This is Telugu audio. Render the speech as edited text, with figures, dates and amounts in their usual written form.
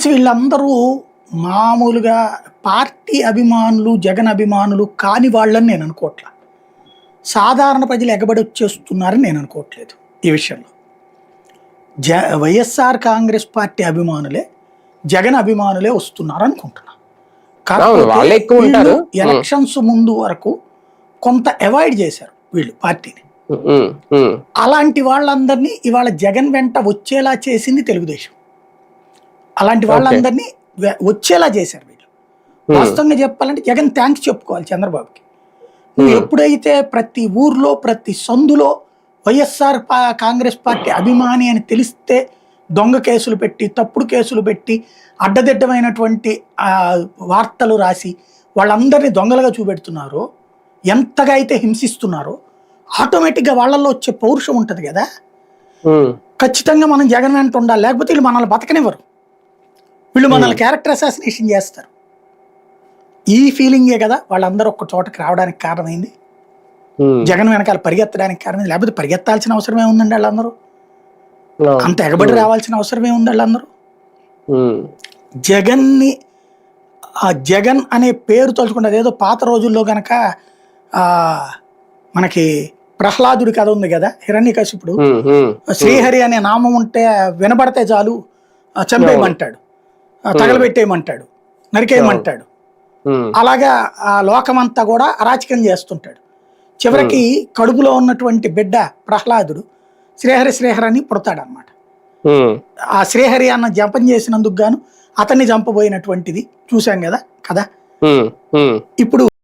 వీళ్ళందరూ మామూలుగా పార్టీ అభిమానులు, జగన్ అభిమానులు కాని వాళ్ళని నేను అనుకోవట్లా. సాధారణ ప్రజలు ఎగబడి వచ్చేస్తున్నారని నేను అనుకోవట్లేదు ఈ విషయంలో. వైఎస్ఆర్ కాంగ్రెస్ పార్టీ అభిమానులే జగన్ అభిమానులే వస్తున్నారు అనుకుంటున్నా. కాకపోతే ఎలక్షన్స్ ముందు వరకు కొంత అవాయిడ్ చేశారు వీళ్ళు పార్టీని. అలాంటి వాళ్ళందరినీ ఇవాళ జగన్ వెంట వచ్చేలా చేసింది తెలుగుదేశం. అలాంటి వాళ్ళందరినీ వచ్చేలా చేశారు వీళ్ళు. వాస్తవంగా చెప్పాలంటే జగన్ థ్యాంక్స్ చెప్పుకోవాలి చంద్రబాబుకి. నువ్వు ఎప్పుడైతే ప్రతి ఊర్లో ప్రతి సందులో వైఎస్ఆర్ కాంగ్రెస్ పార్టీ అభిమాని అని తెలిస్తే దొంగ కేసులు పెట్టి, తప్పుడు కేసులు పెట్టి, అడ్డదిడ్డమైనటువంటి వార్తలు రాసి వాళ్ళందరినీ దొంగలుగా చూపెడుతున్నారో, ఎంతగా అయితే హింసిస్తున్నారో, ఆటోమేటిక్గా వాళ్ళల్లో వచ్చే పౌరుషం ఉంటుంది కదా, ఖచ్చితంగా మనం జగన్ వెంట ఉండాలి. లేకపోతే వీళ్ళు మనల్ని బతకనివ్వరు, వీళ్ళు మనల్ని క్యారెక్టర్ అసాసినేషన్ చేస్తారు. ఈ ఫీలింగే కదా వాళ్ళందరూ ఒక్క చోటకి రావడానికి కారణమైంది, జగన్ వెనకాల పరిగెత్తడానికి కారణమైంది. లేకపోతే పరిగెత్తాల్సిన అవసరం ఏముందండి? వాళ్ళందరూ అంత ఎగబడి రావాల్సిన అవసరం ఏముంది? వాళ్ళందరూ జగన్ని, ఆ జగన్ అనే పేరు తలుచుకుంటే అదేదో పాత రోజుల్లో గనక మనకి ప్రహ్లాదుడి కథ ఉంది కదా, హిరణ్యకశిపుడు శ్రీహరి అనే నామం ఉంటే వినబడితే చాలు చంపేయమంటాడు, తగలబెట్టేయమంటాడు, నరికేయమంటాడు. అలాగా ఆ లోకమంతా కూడా అరాచకం చేస్తుంటాడు. చివరికి కడుపులో ఉన్నటువంటి బిడ్డ ప్రహ్లాదుడు శ్రీహరి శ్రీహరి అని పుడతాడు అనమాట. ఆ శ్రీహరి అన్న జపం చేసినందుకు గాను అతన్ని చంపబోయినటువంటిది చూసాం కదా కదా. ఇప్పుడు